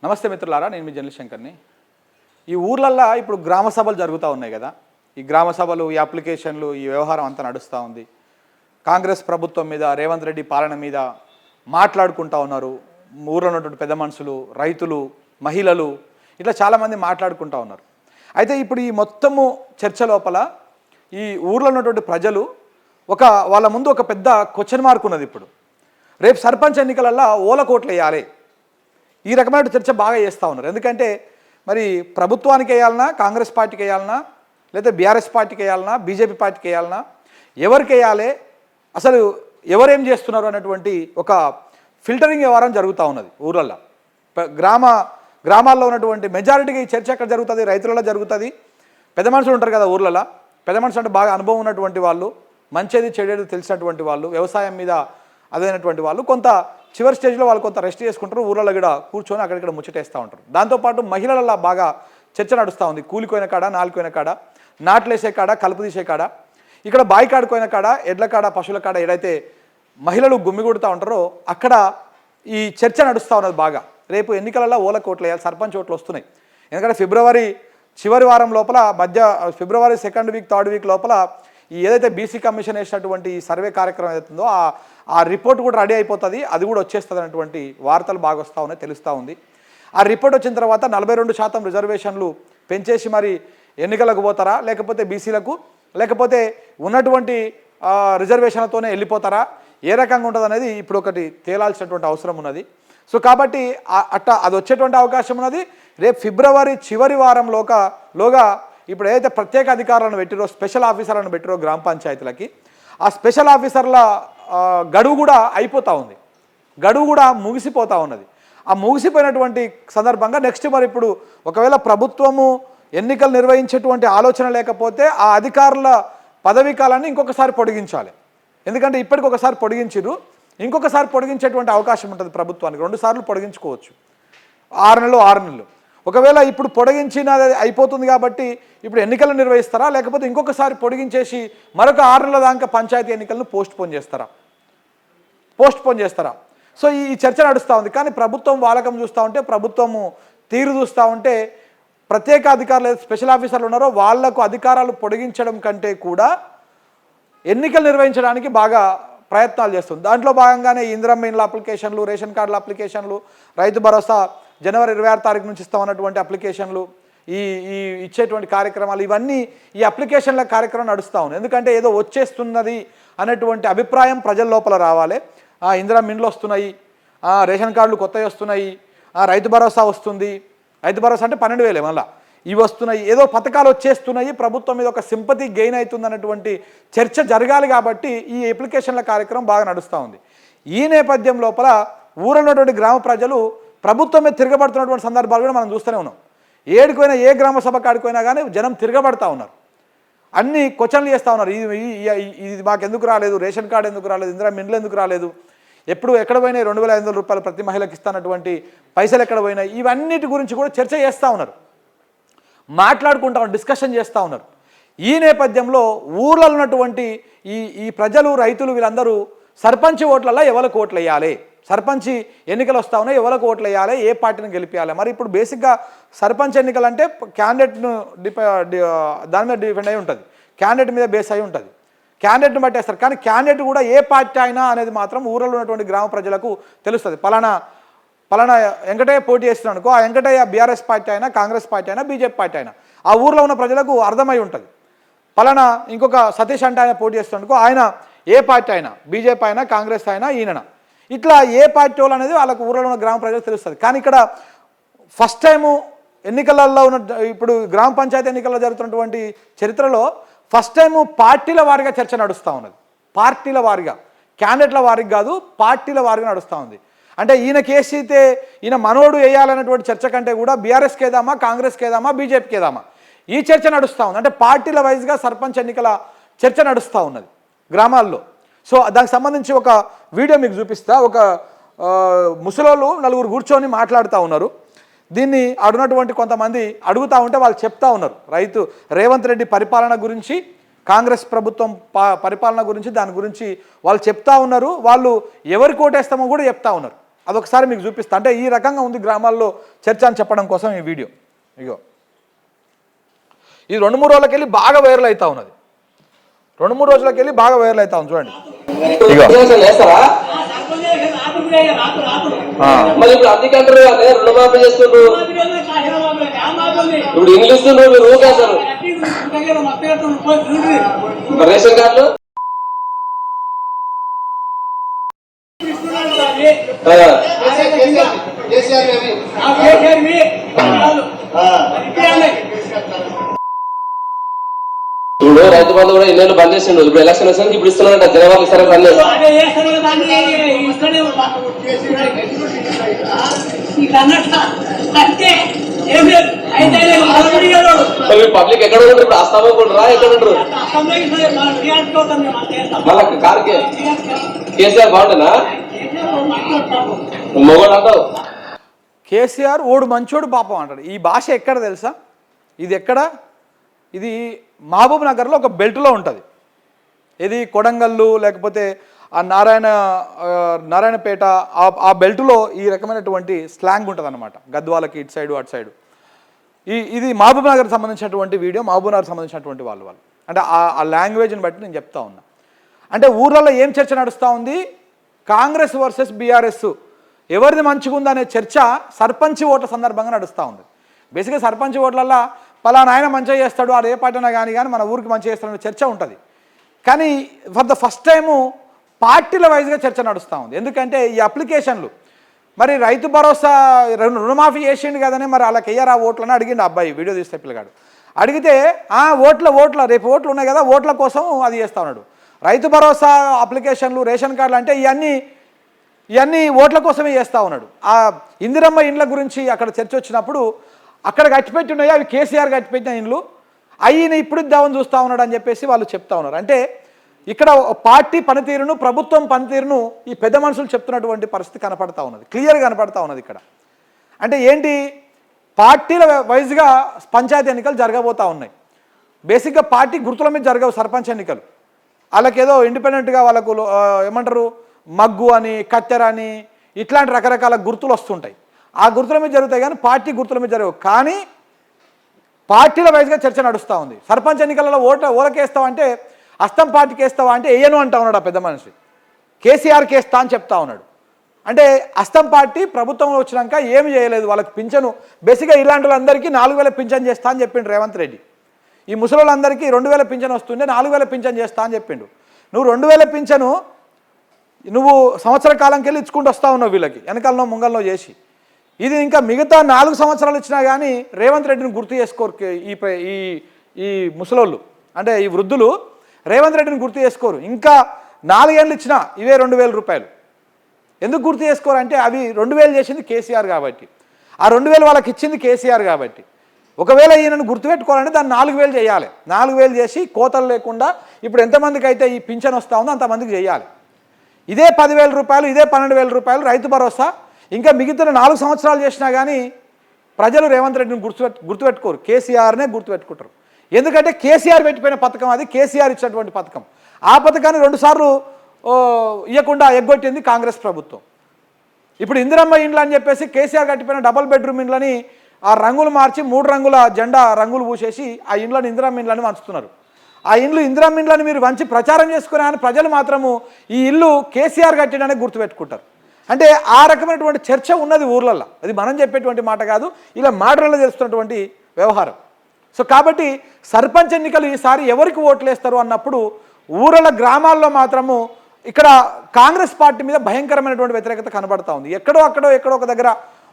నమస్తే మిత్రులారా, నేను మీ జనరల్ శంకర్ని. ఈ ఊర్లల్లో ఇప్పుడు గ్రామ సభలు జరుగుతూ ఉన్నాయి కదా. ఈ గ్రామ సభలు, ఈ అప్లికేషన్లు, ఈ వ్యవహారం అంతా నడుస్తూ ఉంది. కాంగ్రెస్ ప్రభుత్వం మీద, రేవంత్ రెడ్డి పాలన మీద మాట్లాడుకుంటూ ఉన్నారు. ఊర్లో ఉన్నటువంటి పెద్ద మనుషులు, రైతులు, మహిళలు ఇట్లా చాలామంది మాట్లాడుకుంటూ ఉన్నారు. అయితే ఇప్పుడు ఈ మొత్తము చర్చ లోపల ఈ ఊర్లో ఉన్నటువంటి ప్రజలు వాళ్ళ ముందు ఒక పెద్ద క్వశ్చన్ మార్క్ ఉన్నది. ఇప్పుడు రేపు సర్పంచ్ ఎన్నికలల్లో ఓలకోట్లు వేయాలి, ఈ రకమైన చర్చ బాగా చేస్తూ ఉన్నారు. ఎందుకంటే మరి ప్రభుత్వానికి వేయాలన్నా, కాంగ్రెస్ పార్టీకి వేయాలన్నా, లేదా బీఆర్ఎస్ పార్టీకి వేయాలన్నా, బీజేపీ పార్టీకి వేయాలన్నా, ఎవరికి వేయాలి, అసలు ఎవరేం చేస్తున్నారు అనేటువంటి ఒక ఫిల్టరింగ్ వ్యవహారం జరుగుతూ ఉన్నది ఊర్లల్లో. గ్రామాల్లో ఉన్నటువంటి మెజారిటీగా ఈ చర్చ ఎక్కడ జరుగుతుంది? రైతులలో జరుగుతుంది. పెద్ద మనుషులు ఉంటారు కదా ఊర్లలో. పెద్ద మనుషులు అంటే బాగా అనుభవం ఉన్నటువంటి వాళ్ళు, మంచిది చెడేది తెలిసినటువంటి వాళ్ళు, వ్యవసాయం మీద అదైనటువంటి వాళ్ళు కొంత చివరి స్టేజ్లో వాళ్ళు కొంత రెస్ట్ చేసుకుంటారు. ఊళ్ళలో కూడా కూర్చొని అక్కడిక్కడ ముచ్చటేస్తూ ఉంటారు. దాంతోపాటు మహిళలలో బాగా చర్చ నడుస్తూ ఉంది. కూలిపోయిన కాడ, నాలుకోయిన కాడ, నాట్లేసే కాడ, కలుపు తీసే కాడ, ఇక్కడ బాయి కాడుకోయిన కాడ, ఎడ్ల కాడ, పశువుల కాడ ఏదైతే మహిళలు గుమ్మిగూడుతూ ఉంటారో అక్కడ ఈ చర్చ నడుస్తూ ఉన్నది బాగా. రేపు ఎన్నికలలో ఓట్ల వేయాలి, సర్పంచ్ ఓట్లు వస్తున్నాయి. ఎందుకంటే ఫిబ్రవరి చివరి వారం లోపల, February second week, third week లోపల ఈ ఏదైతే బీసీ కమిషన్ వేసినటువంటి ఈ సర్వే కార్యక్రమం ఏదైతుందో ఆ రిపోర్ట్ కూడా రెడీ అయిపోతుంది, అది కూడా వచ్చేస్తుంది అనేటువంటి వార్తలు బాగా వస్తూ ఉన్నాయి, తెలుస్తూ ఉంది. ఆ రిపోర్ట్ వచ్చిన తర్వాత 42% రిజర్వేషన్లు పెంచేసి మరి ఎన్నికలకు పోతారా, లేకపోతే బీసీలకు, లేకపోతే ఉన్నటువంటి రిజర్వేషన్లతోనే వెళ్ళిపోతారా, ఏ రకంగా ఉంటుంది అనేది ఇప్పుడు ఒకటి తేలాల్సినటువంటి అవసరం ఉన్నది. సో కాబట్టి అది వచ్చేటువంటి అవకాశం ఉన్నది. రేపు ఫిబ్రవరి చివరి వారంలోగా ఇప్పుడు ఏదైతే ప్రత్యేక అధికారులను పెట్టిరో, స్పెషల్ ఆఫీసర్లను పెట్టిరో గ్రామ పంచాయతీలకి, ఆ స్పెషల్ ఆఫీసర్ల గడువు కూడా అయిపోతూ ఉంది, గడువు కూడా ముగిసిపోతూ ఉన్నది. ఆ ముగిసిపోయినటువంటి సందర్భంగా నెక్స్ట్ మరి ఇప్పుడు ఒకవేళ ప్రభుత్వము ఎన్నికలు నిర్వహించేటువంటి ఆలోచన లేకపోతే ఆ అధికారుల పదవీ కాలాన్ని ఇంకొకసారి పొడిగించాలి. ఎందుకంటే ఇప్పటికి ఒకసారి పొడిగించిరు, ఇంకొకసారి పొడిగించేటువంటి అవకాశం ఉంటుంది ప్రభుత్వానికి. 2 సార్లు పొడిగించుకోవచ్చు, 6 నెలలు 6 నెలలు. ఒకవేళ ఇప్పుడు పొడిగించినది అయిపోతుంది కాబట్టి ఇప్పుడు ఎన్నికలు నిర్వహిస్తారా, లేకపోతే ఇంకొకసారి పొడిగించేసి మరొక 6 నెలల దాకా పంచాయతీ ఎన్నికలను పోస్ట్ పోన్ చేస్తారా? సో ఈ చర్చ నడుస్తూ ఉంది. కానీ ప్రభుత్వం వాలకం చూస్తూ ఉంటే, ప్రభుత్వము తీరు చూస్తూ ఉంటే, ప్రత్యేక అధికారులు స్పెషల్ ఆఫీసర్లు ఉన్నారో వాళ్లకు అధికారాలు పొడిగించడం కంటే కూడా ఎన్నికలు నిర్వహించడానికి బాగా ప్రయత్నాలు చేస్తుంది. దాంట్లో భాగంగానే ఇందిరమ్మ ఇండ్ల అప్లికేషన్లు, రేషన్ కార్డుల అప్లికేషన్లు, రైతు భరోసా జనవరి 26 తారీఖు నుంచి ఇస్తామన్నటువంటి అప్లికేషన్లు, ఈ ఇచ్చేటువంటి కార్యక్రమాలు, ఇవన్నీ ఈ అప్లికేషన్ల కార్యక్రమం నడుస్తూ ఉంది. ఎందుకంటే ఏదో వచ్చేస్తున్నది అనేటువంటి అభిప్రాయం ప్రజల లోపల రావాలి. ఇందిరమ్మ ఇండ్లు వస్తున్నాయి, రేషన్ కార్డులు కొత్తవి వస్తున్నాయి, రైతు భరోసా వస్తుంది. రైతు భరోసా అంటే 12,000 మళ్ళీ ఇవి వస్తున్నాయి, ఏదో పథకాలు వచ్చేస్తున్నాయి, ప్రభుత్వం మీద ఒక సింపతి గెయిన్ అవుతుంది అన్నటువంటి చర్చ జరగాలి. కాబట్టి ఈ అప్లికేషన్ల కార్యక్రమం బాగా నడుస్తూ ఉంది. ఈ నేపథ్యం లోపల ఊరిలో ఉన్నటువంటి గ్రామ ప్రజలు ప్రభుత్వం మీద తిరగబడుతున్నటువంటి సందర్భాలు కూడా మనం చూస్తూనే ఉన్నాం. ఏడిపోయినా, ఏ గ్రామ సభ కాడిపోయినా కానీ జనం తిరగబడతా ఉన్నారు, అన్ని క్వశ్చన్లు చేస్తూ ఉన్నారు. ఇది మాకు ఎందుకు రాలేదు, రేషన్ కార్డు ఎందుకు రాలేదు, ఇందిరమ్మ ఇండ్లు ఎందుకు రాలేదు, ఎక్కడ పోయినాయి 2,500 రూపాయలు ప్రతి మహిళకి ఇస్తానటువంటి పైసలు ఎక్కడ పోయినాయి, ఇవన్నిటి గురించి కూడా చర్చ చేస్తూ ఉన్నారు, మాట్లాడుకుంటా ఉన్నారు, డిస్కషన్ చేస్తూ ఉన్నారు. ఈ నేపథ్యంలో ఊర్లలో ఉన్నటువంటి ఈ ప్రజలు, రైతులు వీళ్ళందరూ సర్పంచ్ ఓట్లలో ఎవరికి ఓట్లు వేయాలి, సర్పంచ్ ఎన్నికలు వస్తూ ఉన్నాయి, ఎవరికి ఓట్లు వేయాలి, ఏ పార్టీని గెలిపించాలి. మరి ఇప్పుడు బేసిక్గా సర్పంచ్ ఎన్నికలు అంటే క్యాండిడేట్ను దాని మీద డిపెండ్ అయి ఉంటుంది, క్యాండిడేట్ మీద బేస్ అయి ఉంటుంది, క్యాండిడేట్ని బట్టి వేస్తారు. కానీ క్యాండిడేట్ కూడా ఏ పార్టీ అయినా అనేది మాత్రం ఊళ్ళో ఉన్నటువంటి గ్రామ ప్రజలకు తెలుస్తుంది. పలానా వెంకటయ్య పోటీ చేస్తున్నాడు అనుకో, ఆ వెంకటయ్య బీఆర్ఎస్ పార్టీ అయినా, కాంగ్రెస్ పార్టీ అయినా, బీజేపీ పార్టీ అయినా, ఆ ఊర్లో ఉన్న ప్రజలకు అర్థమై ఉంటుంది. పలానా ఇంకొక సతీష్ అంటే ఆయన పోటీ చేస్తున్నాడు అనుకో, ఆయన ఏ పార్టీ అయినా, బీజేపీ అయినా, కాంగ్రెస్ అయినా, ఈయన ఇట్లా ఏ పార్టీ వాళ్ళు అనేది వాళ్ళకు ఊర్లో ఉన్న గ్రామ ప్రజలకు తెలుస్తుంది. కానీ ఇక్కడ ఫస్ట్ టైము ఎన్నికలలో ఉన్న, ఇప్పుడు గ్రామ పంచాయతీ ఎన్నికల్లో జరుగుతున్నటువంటి చరిత్రలో ఫస్ట్ టైము పార్టీల వారిగా చర్చ నడుస్తూ ఉన్నది. పార్టీల వారిగా, క్యాండిడేట్ల వారికి కాదు, పార్టీల వారిగా నడుస్తూ ఉంది. అంటే ఈయన కేసు అయితే ఈయన మనోడు వేయాలన్నటువంటి చర్చ కంటే కూడా బీఆర్ఎస్కి వేద్దామా, కాంగ్రెస్కి వేద్దామా, బీజేపీకి వేద్దామా, ఈ చర్చ నడుస్తూ ఉంది. అంటే పార్టీల వైజ్గా సర్పంచ్ ఎన్నికల చర్చ నడుస్తూ ఉన్నది గ్రామాల్లో. సో దానికి సంబంధించి ఒక వీడియో మీకు చూపిస్తా. ఒక ముసలోళ్ళు 4 కూర్చొని మాట్లాడుతూ ఉన్నారు. దీన్ని అడుగునటువంటి కొంతమంది అడుగుతూ ఉంటే వాళ్ళు చెప్తా ఉన్నారు, రేవంత్ రెడ్డి పరిపాలన గురించి, కాంగ్రెస్ ప్రభుత్వం పరిపాలన గురించి, దాని గురించి వాళ్ళు చెప్తా ఉన్నారు. వాళ్ళు ఎవరికి ఓటేస్తామో కూడా చెప్తా ఉన్నారు. అదొకసారి మీకు చూపిస్తా. అంటే ఈ రకంగా ఉంది గ్రామాల్లో చర్చ అని చెప్పడం కోసం ఈ వీడియో. ఇగో ఇది 2-3 రోజులకెళ్ళి బాగా వైరల్ అవుతా ఉన్నది. 2-3 రోజులకెళ్ళి బాగా వైరల్ అవుతా ఉంది. చూడండి ఇగో మరి ఇప్పుడు అధికారులు రుణమాఫీ చేస్తున్నారు, ఇప్పుడు ఇంగ్లీష్ ఊకేస్తారు రేషన్ కార్డులు. ఇప్పుడు రైతు బంధు కూడా ఇల్లు బంద్ చేసిండు, ఇప్పుడు ఎలక్షన్ వచ్చింది, ఇప్పుడు ఇస్తున్నారంట జనవరి ఇస్తారు అన్నీ. పబ్లిక్ ఎక్కడ ఉంటారు ఇప్పుడు? అస్తామా రా ఎక్కడ ఉంటారు? మళ్ళా కార్కే కేసీఆర్ బాగుంటుందా? మొగోడు అంటావు. కేసీఆర్ ఓడు మంచోడు పాపం అంటాడు. ఈ భాష ఎక్కడ తెలుసా? ఇది ఎక్కడ? ఇది మహబూబ్ నగర్లో ఒక బెల్ట్లో ఉంటుంది. ఇది కొడంగల్లు లేకపోతే ఆ నారాయణపేట ఆ బెల్ట్లో ఈ రకమైనటువంటి స్లాంగ్ ఉంటుంది అన్నమాట. గద్వాలకి ఇటు సైడు అటు సైడు. ఇది మహబూబ్ నగర్కి సంబంధించినటువంటి వీడియో, మహబూబ్ నగర్కి సంబంధించినటువంటి వాళ్ళు అంటే ఆ లాంగ్వేజ్ని బట్టి నేను చెప్తా ఉన్నా. అంటే ఊర్లలో ఏం చర్చ నడుస్తూ ఉంది? కాంగ్రెస్ వర్సెస్ బీఆర్ఎస్, ఎవరిది మంచిగా ఉందనే చర్చ సర్పంచ్ ఓట్ల సందర్భంగా నడుస్తూ ఉంది. బేసిక్గా సర్పంచ్ ఓట్లల్లో పలానా ఆయన మంచిగా చేస్తాడు, అది ఏ పార్టీనా కానీ మన ఊరికి మంచిగా చేస్తాడనే చర్చ ఉంటుంది. కానీ ఫర్ ద ఫస్ట్ టైము పార్టీల వైజ్గా చర్చ నడుస్తూ ఉంది. ఎందుకంటే ఈ అప్లికేషన్లు మరి రైతు భరోసా రుణమాఫీ చేసిండు కదనే, మరి వాళ్ళకి వెయ్యరా ఓట్లని అడిగిండు అబ్బాయి, వీడియో తీస్తే పిల్లగాడు. అడిగితే ఓట్ల రేపు ఓట్లు ఉన్నాయి కదా, ఓట్ల కోసం అది చేస్తూ ఉన్నాడు. రైతు భరోసా అప్లికేషన్లు, రేషన్ కార్డులు అంటే ఇవన్నీ ఓట్ల కోసమే చేస్తూ ఉన్నాడు. ఆ ఇందిరమ్మ ఇండ్ల గురించి అక్కడ చర్చ వచ్చినప్పుడు అక్కడ కట్టిపెట్టి ఉన్నాయి, అవి కేసీఆర్ కట్టిపెట్టిన ఇండ్లు, అయ్యిని ఇప్పుడు ఇద్దామని చూస్తూ ఉన్నాడు అని చెప్పేసి వాళ్ళు చెప్తా ఉన్నారు. అంటే ఇక్కడ పార్టీ పనితీరును, ప్రభుత్వం పనితీరును ఈ పెద్ద మనుషులు చెప్తున్నటువంటి పరిస్థితి కనపడతా ఉన్నది, క్లియర్గా కనపడతా ఉన్నది ఇక్కడ. అంటే ఏంటి? పార్టీల వైజ్గా పంచాయతీ ఎన్నికలు జరగబోతూ ఉన్నాయి. బేసిక్గా పార్టీ గుర్తుల మీద జరగవు సర్పంచ్ ఎన్నికలు. వాళ్ళకేదో ఇండిపెండెంట్గా వాళ్ళకు ఏమంటారు మగ్గు అని, కత్తెర అని, ఇట్లాంటి రకరకాల గుర్తులు వస్తుంటాయి. ఆ గుర్తుల మీద జరుగుతాయి కానీ పార్టీ గుర్తుల మీద జరగవు. కానీ పార్టీల వైజ్గా చర్చ నడుస్తూ ఉంది. సర్పంచ్ ఎన్నికలలో ఓలకేస్తావా అంటే, అస్తం పార్టీకి వేస్తావా అంటే వేయను అంటా ఉన్నాడు ఆ పెద్ద మనిషి. కేసీఆర్కి వేస్తా అని చెప్తా ఉన్నాడు. అంటే అస్తం పార్టీ ప్రభుత్వంలో వచ్చినాక ఏమి చేయలేదు, వాళ్ళకి పింఛను బేసిక్గా ఇలాంటి వాళ్ళందరికీ 4000 పింఛన్ చేస్తా అని చెప్పిండు రేవంత్ రెడ్డి. ఈ ముసలోళ్ళందరికీ 2000 పింఛన్ వస్తుండే, 4000 పింఛన్ చేస్తా అని చెప్పిండు. నువ్వు 2000 పింఛను నువ్వు సంవత్సర కాలంకి వెళ్ళి ఇచ్చుకుంటూ వస్తూ ఉన్నావు వీళ్ళకి, వెనకాలనో ముంగల్లో చేసి. ఇది ఇంకా మిగతా 4 సంవత్సరాలు ఇచ్చినా కానీ రేవంత్ రెడ్డిని గుర్తు చేసుకోరు ఈ ముసలోళ్ళు, అంటే ఈ వృద్ధులు రేవంత్ రెడ్డిని గుర్తు చేసుకోరు. ఇంకా 4 ఏళ్ళు ఇచ్చినా ఇవే 2000 రూపాయలు. ఎందుకు గుర్తు చేసుకోరు అంటే అవి 2000 చేసింది కేసీఆర్ కాబట్టి, ఆ 2000 వాళ్ళకి ఇచ్చింది కేసీఆర్ కాబట్టి. ఒకవేళ ఈయనను గుర్తుపెట్టుకోవాలంటే దాన్ని 4000 చేయాలి. 4000 చేసి కోతలు లేకుండా ఇప్పుడు ఎంతమందికి అయితే ఈ పింఛన్ వస్తూ ఉందో అంతమందికి చేయాలి. ఇదే 10,000 రూపాయలు, ఇదే 12,000 రూపాయలు రైతు భరోసా ఇంకా మిగతా 4 సంవత్సరాలు చేసినా కానీ ప్రజలు రేవంత్ రెడ్డిని గుర్తుపెట్టుకోరు, కేసీఆర్నే గుర్తుపెట్టుకుంటారు. ఎందుకంటే కేసీఆర్ పెట్టిపోయిన పథకం అది, కేసీఆర్ ఇచ్చినటువంటి పథకం. ఆ పథకాన్ని 2 సార్లు ఇవ్వకుండా ఎగ్గొట్టింది కాంగ్రెస్ ప్రభుత్వం. ఇప్పుడు ఇందిరమ్మ ఇండ్లు అని చెప్పేసి కేసీఆర్ కట్టిపోయిన డబుల్ బెడ్రూమ్ ఇండ్లని ఆ రంగులు మార్చి 3 రంగుల జెండా రంగులు పూసేసి ఆ ఇండ్లను ఇందిరమ్మ ఇండ్లని వంచుతున్నారు. ఆ ఇందిరమ్మ ఇండ్లని మీరు వంచి ప్రచారం చేసుకునే అని ప్రజలు మాత్రము ఈ ఇల్లు కేసీఆర్ కట్టిననే గుర్తుపెట్టుకుంటారు. అంటే ఆ రకమైనటువంటి చర్చ ఉన్నది ఊర్లలో. అది మనం చెప్పేటువంటి మాట కాదు, ఇలా మాటలలో తెలుస్తున్నటువంటి వ్యవహారం. సో కాబట్టి సర్పంచ్ ఎన్నికలు ఈసారి ఎవరికి ఓట్లు వేస్తారు అన్నప్పుడు ఊరల గ్రామాల్లో మాత్రము ఇక్కడ కాంగ్రెస్ పార్టీ మీద భయంకరమైనటువంటి వ్యతిరేకత కనబడతా ఉంది. ఎక్కడో ఒక దగ్గర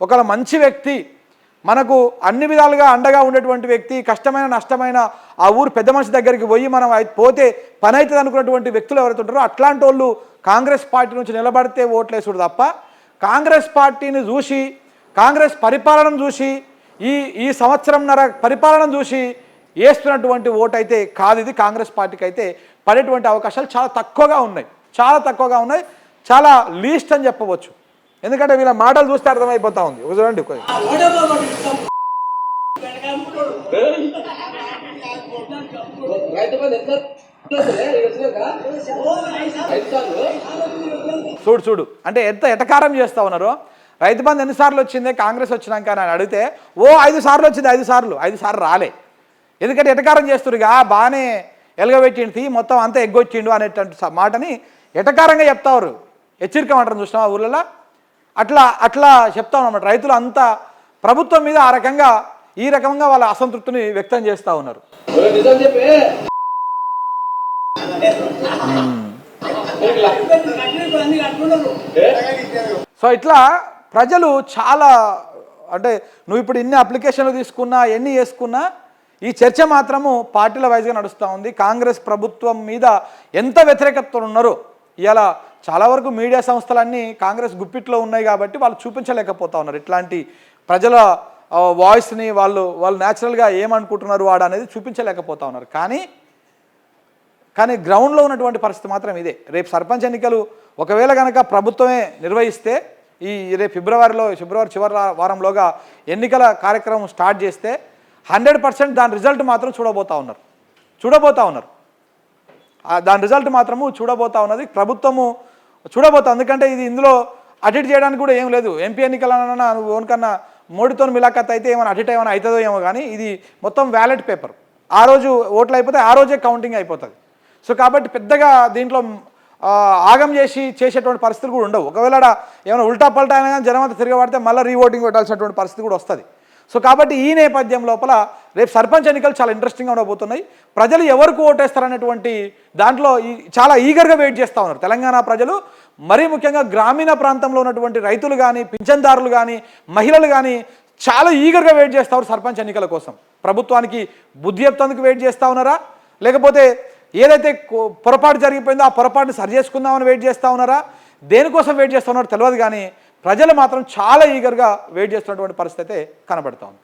ఒక మంచి వ్యక్తి, మనకు అన్ని విధాలుగా అండగా ఉండేటువంటి వ్యక్తి, కష్టమైన నష్టమైన ఆ ఊరు పెద్ద మనిషి దగ్గరికి పోయి మనం పోతే పని అవుతుంది అనుకున్నటువంటి వ్యక్తులు ఎవరైతే ఉంటారో అట్లాంటి వాళ్ళు కాంగ్రెస్ పార్టీ నుంచి నిలబడితే ఓట్లేసుడు తప్ప కాంగ్రెస్ పార్టీని చూసి, కాంగ్రెస్ పరిపాలనను చూసి, ఈ సంవత్సరంన్నర పరిపాలన చూసి వేస్తున్నటువంటి ఓటు అయితే కాదు. ఇది కాంగ్రెస్ పార్టీకి అయితే పడేటువంటి అవకాశాలు చాలా తక్కువగా ఉన్నాయి, చాలా లీస్ట్ అని చెప్పవచ్చు. ఎందుకంటే వీళ్ళ మాటలు చూస్తే అర్థమైపోతా ఉంది. చూడండి చూడు చూడు అంటే ఎంత ఎటకారం చేస్తా ఉన్నారు. రైతు బంధు ఎన్నిసార్లు వచ్చిందే కాంగ్రెస్ వచ్చినాక అని అడిగితే 5 సార్లు వచ్చింది, 5 సార్లు రాలే. ఎందుకంటే ఎటకారం చేస్తురుగా బాగానే ఎలగబెట్టింది మొత్తం అంతా ఎగ్గొచ్చిండు అనేటువంటి మాటని ఎటకారంగా చెప్తారు. హెచ్చరిక అంటారు చూసినా ఊళ్ళలో అట్లా చెప్తా ఉన్నమాట. రైతులు అంతా ప్రభుత్వం మీద ఈ రకంగా వాళ్ళ అసంతృప్తిని వ్యక్తం చేస్తూ ఉన్నారు. సో ఇట్లా ప్రజలు చాలా అంటే నువ్వు ఇప్పుడు ఇన్ని అప్లికేషన్లు తీసుకున్నా ఎన్ని చేసుకున్నా ఈ చర్చ మాత్రము పార్టీల వైజ్గా నడుస్తూ ఉంది. కాంగ్రెస్ ప్రభుత్వం మీద ఎంత వ్యతిరేకతలు ఉన్నారో ఇలా చాలా వరకు మీడియా సంస్థలన్నీ కాంగ్రెస్ గుప్పిట్లో ఉన్నాయి కాబట్టి వాళ్ళు చూపించలేకపోతా ఉన్నారు. ఇట్లాంటి ప్రజల వాయిస్ని వాళ్ళు న్యాచురల్గా ఏమనుకుంటున్నారు వాడు అనేది చూపించలేకపోతా ఉన్నారు. కానీ గ్రౌండ్లో ఉన్నటువంటి పరిస్థితి మాత్రం ఇదే. రేపు సర్పంచ్ ఎన్నికలు ఒకవేళ కనుక ప్రభుత్వమే నిర్వహిస్తే రేపు ఫిబ్రవరి చివరి వారంలోగా ఎన్నికల కార్యక్రమం స్టార్ట్ చేస్తే 100% దాని రిజల్ట్ మాత్రం చూడబోతా ఉన్నారు. దాని రిజల్ట్ మాత్రము చూడబోతా ఉన్నది ప్రభుత్వము చూడబోతా. ఎందుకంటే ఇందులో అడిట్ చేయడానికి కూడా ఏం లేదు. ఎంపీ ఎన్నికలన్నా నువ్వు ఓన్కన్నా మోడీతో మిలాఖత్ అయితే ఏమైనా అడిట్ ఏమైనా అవుతుందో ఏమో, కానీ ఇది మొత్తం వ్యాలెట్ పేపర్. ఆ రోజు ఓట్లు అయిపోతే ఆ రోజే కౌంటింగ్ అయిపోతుంది. సో కాబట్టి పెద్దగా దీంట్లో ఆగం చేసేటువంటి పరిస్థితులు కూడా ఉండవు. ఒకవేళ ఏమైనా ఉల్టా పల్టా అయినా కానీ జనం అంతా తిరగబడితే మళ్ళీ రీఓటింగ్ పెట్టాల్సినటువంటి పరిస్థితి కూడా వస్తుంది. సో కాబట్టి ఈ నేపథ్యం లోపల రేపు సర్పంచ్ ఎన్నికలు చాలా ఇంట్రెస్టింగ్గా ఉండబోతున్నాయి. ప్రజలు ఎవరికి ఓటేస్తారనేటువంటి దాంట్లో చాలా ఈగర్గా వెయిట్ చేస్తూ ఉన్నారు తెలంగాణ ప్రజలు. మరీ ముఖ్యంగా గ్రామీణ ప్రాంతంలో ఉన్నటువంటి రైతులు కానీ పింఛన్దారులు కానీ మహిళలు కానీ చాలా ఈగర్గా వెయిట్ చేస్తూ ఉన్నారు సర్పంచ్ ఎన్నికల కోసం. ప్రభుత్వానికి బుద్ధి చెప్తానికి వెయిట్ చేస్తూ ఉన్నారా, లేకపోతే ఏదైతే పొరపాటు జరిగిపోయిందో ఆ పొరపాటుని సరి చేసుకుందామని వెయిట్ చేస్తూ ఉన్నారా, దేనికోసం వెయిట్ చేస్తూ ఉన్నారో తెలియదు. కానీ ప్రజలు మాత్రం చాలా ఈగర్గా వెయిట్ చేస్తున్నటువంటి పరిస్థితి అయితే కనబడుతోంది.